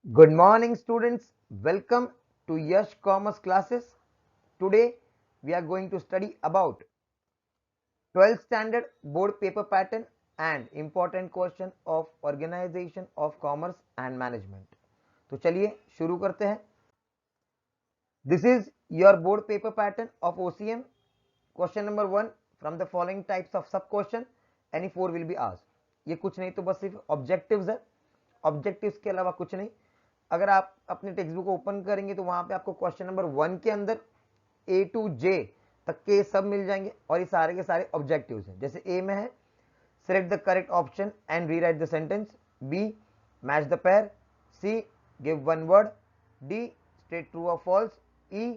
Good morning, students. Welcome to Yash Commerce classes. Today, we are going to study about 12th standard board paper pattern and important question of organization of commerce and management. तो चलिए शुरू करते हैं. This is your board paper pattern of OCM. Question number 1 from the following types of sub question. Any 4 will be asked. ये कुछ नहीं तो बस सिर्फ ऑब्जेक्टिव्स है. ऑब्जेक्टिव्स के अलावा कुछ नहीं. अगर आप अपने टेक्स्ट बुक ओपन करेंगे तो वहां पे आपको क्वेश्चन नंबर 1 के अंदर ए टू जे तक के सब मिल जाएंगे और ये सारे के सारे ऑब्जेक्टिव्स हैं. जैसे ए में है select the correct option and rewrite the sentence, B match the pair, C give one word, D state true और false, E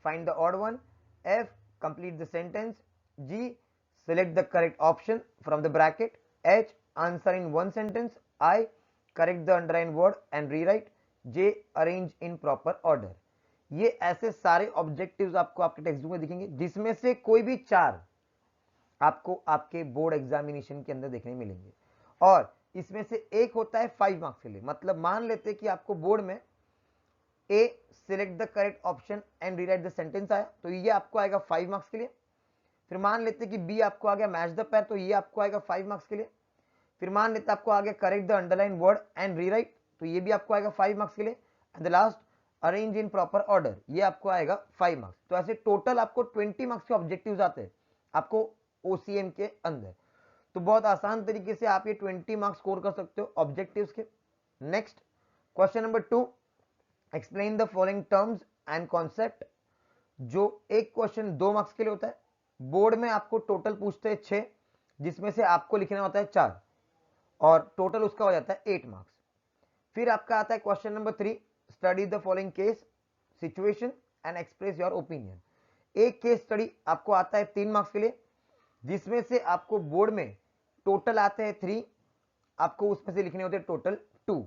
find the odd one, F complete the sentence, G select the correct option from the bracket, H answer in one sentence, I correct the underlined word and rewrite, J arrange in proper order. ये ऐसे सारे objectives आपको आपके text book में दिखेंगे जिसमें से कोई भी 4 आपको आपके बोर्ड एग्जामिनेशन के अंदर देखने मिलेंगे और इसमें से एक होता है 5 मार्क्स के लिए. मतलब मान लेते हैं कि आपको बोर्ड में A select the correct option and rewrite the sentence आया तो ये आपको आएगा 5 मार्क्स के लिए. फिर मान लेते कि बी आपको आ गया मैच द पेयर तो ये आपको आएगा 5 मार्क्स के लिए. फिर मान लेते आपको आ गया correct the underline word and rewrite तो ये भी आपको आएगा 5 मार्क्स के लिए. And the last arrange in proper order ये आपको आएगा 5 मार्क्स. तो ऐसे टोटल आपको 20 मार्क्स के ऑब्जेक्टिव्स आते हैं आपको ओसीएम के अंदर. तो बहुत आसान तरीके से आप ये 20 मार्क्स स्कोर कर सकते हो ऑब्जेक्टिव्स के. Next question number 2, explain the following terms and concept. जो एक क्वेश्चन 2 मार्क्स के लिए होता है. बोर्ड में आपको टोटल पूछते हैं 6 जिसमें से आपको लिखना होता है 4 और टोटल उसका हो जाता है 8 मार्क्स. फिर आपका आता है question number 3, study the following case situation and express your opinion. एक केस स्टडी आपको आता है 3 मार्क्स के लिए जिसमें से आपको बोर्ड में टोटल आते हैं 3, आपको उसमें से लिखने होते हैं टोटल 2,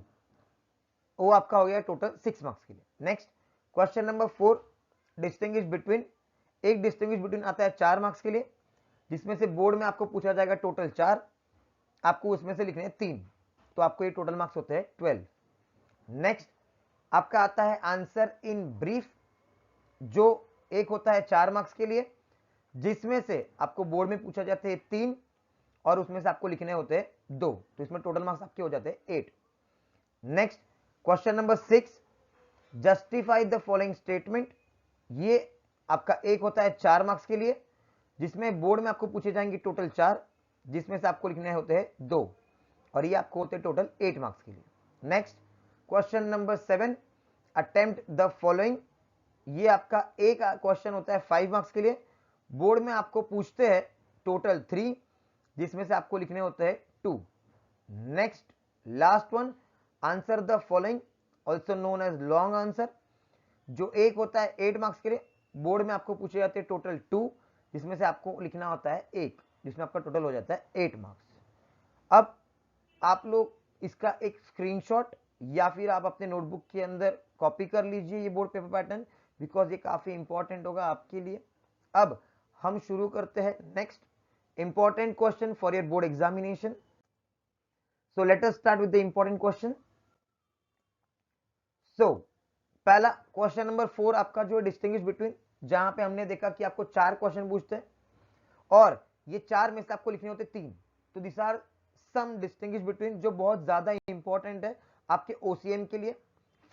वो आपका हो गया टोटल 6 मार्क्स के लिए. Next question number 4, distinguish between. एक डिस्टिंग्विश बिटवीन आता है 4 मार्क्स के लिए जिसमें से बोर्ड में आपको पूछा जाएगा टोटल 4, आपको उसमें से लिखने हैं 3 तो आपको ये टोटल मार्क्स होते हैं 12. नेक्स्ट आपका आता है आंसर इन ब्रीफ. जो एक होता है 4 मार्क्स के लिए जिसमें से आपको बोर्ड में पूछा जाते हैं 3 और उसमें से आपको लिखने होते हैं 2 तो इसमें टोटल मार्क्स आपके हो जाते हैं 8. Next question number 6, justify the following statement. ये आपका एक होता है 4 मार्क्स के लिए जिसमें बोर्ड में आपको पूछे जाएंगे टोटल 4 जिसमें से आपको लिखने होते हैं 2 और ये आपको होते हैं टोटल 8 मार्क्स के लिए. Next question number 7, attempt the following. ये आपका एक क्वेश्चन होता है 5 मार्क्स के लिए. बोर्ड में आपको पूछते हैं टोटल 3 जिसमें से आपको लिखने होते हैं 2. Next last one, answer the following also known as long answer. जो एक होता है 8 मार्क्स के लिए बोर्ड में आपको पूछे जाते हैं टोटल 2 जिसमें से आपको लिखना होता है 1 जिसमें आपका टोटल हो जाता है 8 मार्क्स. अब आप लोग इसका एक स्क्रीनशॉट या फिर आप अपने नोटबुक के अंदर कॉपी कर लीजिए ये बोर्ड पेपर पैटर्न बिकॉज ये काफी इंपॉर्टेंट होगा आपके लिए. अब हम शुरू करते हैं next important question for your board examination. So let us start with the important question. So पहला क्वेश्चन नंबर 4 आपका जो है डिस्टिंग्विश बिटवीन, जहां पे हमने देखा कि आपको 4 क्वेश्चन पूछते हैं और ये 4 में से आपको लिखने होते 3 तो this are some distinguish between जो बहुत ज्यादा इंपॉर्टेंट है आपके ओसीएम के लिए.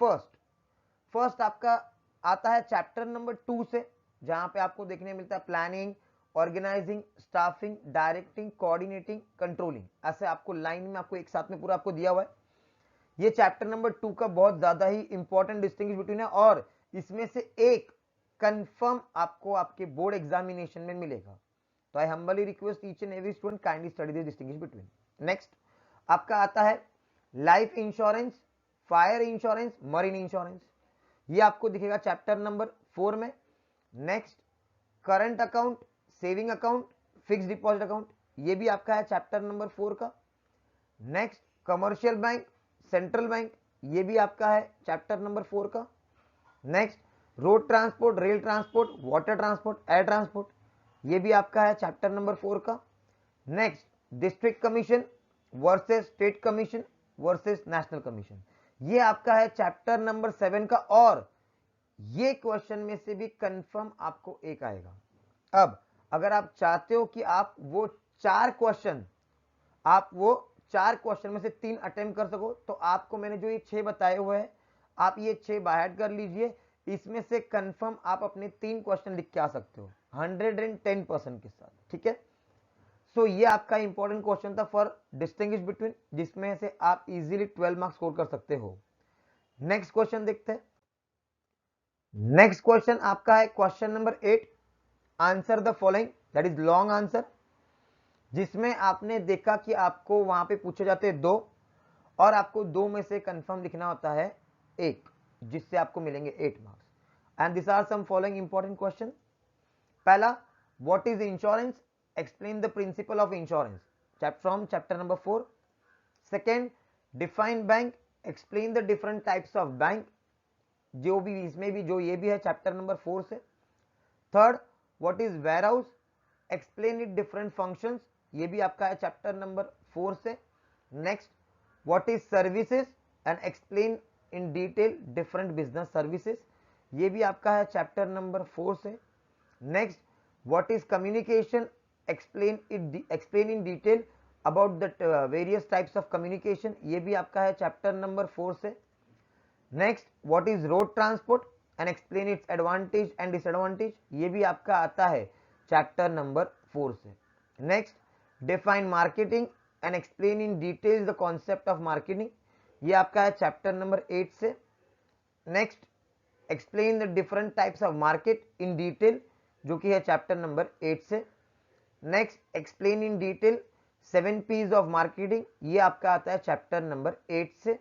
फर्स्ट आपका आता है चैप्टर नंबर 2 से जहां पे आपको देखने मिलता है planning, organising, staffing, directing, coordinating, controlling. ऐसे आपको लाइन में आपको एक साथ में पूरा आपको दिया हुआ है. ये चैप्टर नंबर 2 का बहुत ज्यादा ही इंपॉर्टेंट डिस्टिंग्विश बिटवीन है और इसमें से एक कंफर्म आपको आपके बोर्ड एग्जामिनेशन में मिलेगा. तो I humbly request each and every student kindly study this distinguish between. Next आपका आता है life insurance, fire insurance, marine insurance. ये आपको दिखेगा चैप्टर नंबर 4 में. Next current account, saving account, fix deposit account, ये भी आपका है चैप्टर नंबर 4 का. Next commercial bank, central bank, ये भी आपका है चैप्टर नंबर 4 का. Next road transport, rail transport, water transport, air transport, ये भी आपका है चैप्टर नंबर 4 का. Next district commission versus state commission versus national commission, ये आपका है चैप्टर नंबर 7 का, और ये क्वेश्चन में से भी कंफर्म आपको एक आएगा। अब अगर आप चाहते हो कि आप वो चार क्वेश्चन में से 3 अटेम्प्ट कर सको, तो आपको मैंने जो ये 6 बताए हुए हैं, आप ये 6 बाहर कर लीजिए। इसमें से कंफर्म आप अपने 3 क्वेश्चन लिख के आ सकते हो 110% के साथ, ठीक है। सो ये आपका इंपॉर्टेंट क्वेश्चन था फॉर डिस्टिंग्विश बिटवीन, जिसमें से आप इजीली 12 मार्क्स स्कोर कर सकते हो। नेक्स्ट क्वेश्चन देखते हैं। नेक्स्ट क्वेश्चन आपका है question number 8, answer the following, that is long answer, जिसमें आपने देखा कि आपको वहां पे पूछे जाते हैं 2, और आपको 2 में से कंफर्म लिखना होता है 1, जिससे आपको मिलेंगे 8 marks. And this are some following important question. पहला, what is insurance, explain the principle of insurance, from chapter number 4। Second, define bank, explain the different types of bank, जो भी इसमें भी जो ये भी है चैप्टर नंबर 4 से। Third, what is warehouse, explain it different functions, ये भी आपका है चैप्टर नंबर 4 से। Next, what is services and explain in detail different business services, ये भी आपका है चैप्टर नंबर 4 से। Next, what is communication, explain in detail about the various types of communication, ये भी आपका है चैप्टर नंबर 4 से। Next, what is road transport and explain its advantage and disadvantage, ये भी आपका आता है चैप्टर नंबर 4 से। Next, define marketing and explain in detail the concept of marketing, ये आपका है चैप्टर नंबर 8 से। Next, explain the different types of market in detail, जो कि है चैप्टर नंबर 8 से। Next, explain in detail 7 P's of marketing, ये आपका आता है चैप्टर नंबर 8 से।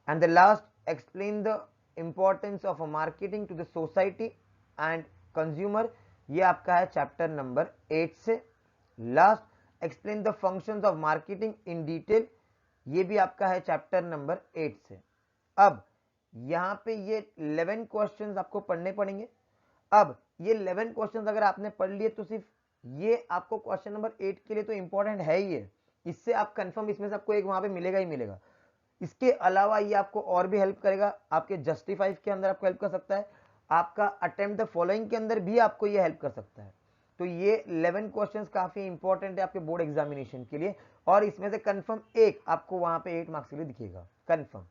And the last, explain the importance of a marketing to the society and consumer, ये आपका है चैप्टर नंबर 8 से। Last, explain the functions of marketing in detail, ये भी आपका है चैप्टर नंबर 8 से। अब यहाँ पे ये 11 क्वेश्चंस आपको पढ़ने पड़ेंगे। अब ये 11 क्वेश्चंस अगर आपने पढ़ लिए तो सिर्फ ये आपको क्वेश्चन नंबर 8 के लिए तो इंपॉर्टेंट है ही है, इससे आप कंफर्म इसमें से आपको एक वहां पे मिलेगा ही मिलेगा। इसके अलावा ये आपको और भी हेल्प करेगा, आपके जस्टिफाई के अंदर आपको हेल्प कर सकता है, आपका अटेम्प्ट द फॉलोइंग के अंदर भी आपको ये हेल्प कर सकता है। तो ये 11 क्वेश्चंस काफी इंपॉर्टेंट है आपके बोर्ड एग्जामिनेशन के लिए, और इसमें से कंफर्म एक आपको वहां पे 8 मार्क्स के लिए दिखेगा कंफर्म,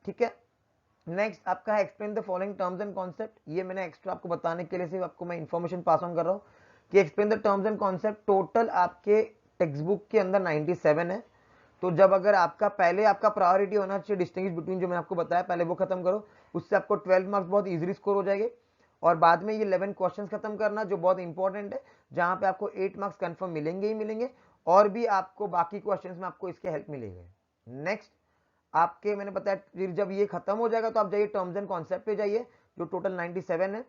ठीक है। नेक्स्ट आपका है explain the following terms and concept, ये मैंने एक्स्ट्रा आपको बताने के लिए सिर्फ आपको मैं इंफॉर्मेशन पास ऑन कर रहा हूँ कि explain the terms and concept, total आपके टेक्स्ट बुक के अंदर 97 है। तो जब अगर आपका पहले आपका प्रायोरिटी होना चाहिए डिस्टिंग्विश बिटवीन, जो मैंने आपको बताया पहले वो खत्म करो, उससे आपको 12 मार्क्स बहुत इजीली स्कोर हो जाएंगे। और बाद में ये 11 क्वेश्चंस खत्म करना जो बहुत इंपॉर्टेंट है, जहां पे आपको 8 मार्क्स कंफर्म मिलेंगे ही मिलेंगे, और भी आपको बाकी क्वेश्चंस में आपको इसके हेल्प मिलेंगे। नेक्स्ट आपके मैंने बताया फिर जब ये खत्म हो जाएगा तो आप जाइए टर्म्स एंड कॉन्सेप्ट पे जाइए, जो टोटल 97 है।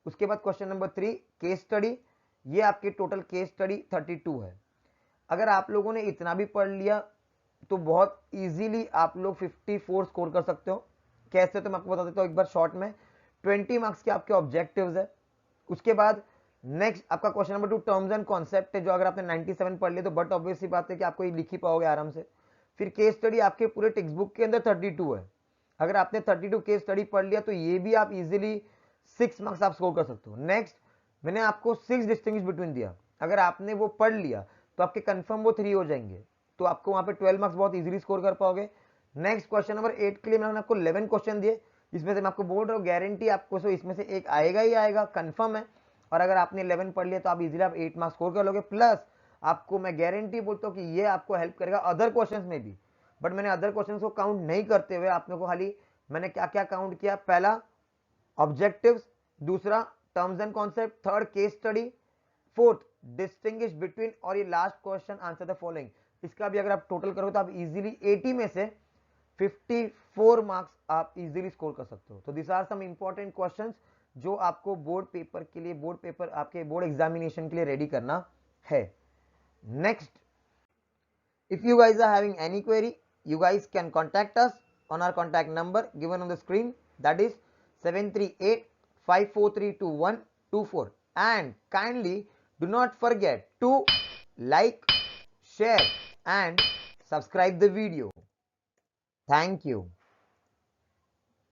उसके बाद क्वेश्चन नंबर 3 केस स्टडी, ये आपके टोटल केस स्टडी 32 है। अगर आप लोगों ने इतना भी पढ़ लिया तो बहुत इजीली आप लोग 54 स्कोर कर सकते हो। कैसे, तो मैं आपको बता देता हूं एक बार शॉर्ट में। 20 मार्क्स के आपके ऑब्जेक्टिव्स है। उसके बाद नेक्स्ट आपका question number 2 terms and concept है, जो अगर आपने 97 पढ़ लिए तो बट ऑब्वियस सी बात है कि आपको ये लिख ही पाओगे आराम से। फिर केस स्टडी आपके पूरे टेक्स्ट बुक के अंदर 32 है। अगर आपने 32 केस स्टडी पढ़ लिया तो ये भी आप इजीली 6 मार्क्स आप स्कोर कर सकते हो। नेक्स्ट मैंने आपको 6 डिस्टिंग्विश बिटवीन दिया, अगर आपने वो पढ़ लिया तो आपके कंफर्म वो 3 हो जाएंगे, तो आपको वहां पे 12 मार्क्स बहुत इजीली स्कोर कर पाओगे। नेक्स्ट क्वेश्चन नंबर 8 के लिए मैंने आपको 11 क्वेश्चन दिए, जिसमें से मैं आपको बोल रहा हूँ गारंटी आपको सो इसमें से एक आएगा ही आएगा, कंफर्म है। और अगर आपने 11 पढ़ लिया तो आप इजीली आप 8 मार्क्स स्कोर कर लोगे। प्लस आपको मैं गारंटी बोलता हूँ कि ये आपको हेल्प करेगा अदर क्वेश्चन में भी, बट मैंने अदर क्वेश्चन को काउंट नहीं करते हुए आपने को खाली मैंने क्या क्या काउंट किया, पहला ऑब्जेक्टिव्स, दूसरा terms and concept, third case study, fourth distinguish between, और ये last question answer the following. इसका भी अगर आप टोटल करोगे तो आप इजीली 80 में से 54 मार्क्स आप इजीली स्कोर कर सकते हो। तो this are some important questions जो आपको बोर्ड पेपर के लिए, बोर्ड पेपर आपके बोर्ड एग्जामिनेशन के लिए रेडी करना है। Next, if you guys are having any query, you guys can contact us on our contact number given on the screen, that is 738-543-2124, and kindly do not forget to like, share and subscribe the video. Thank you.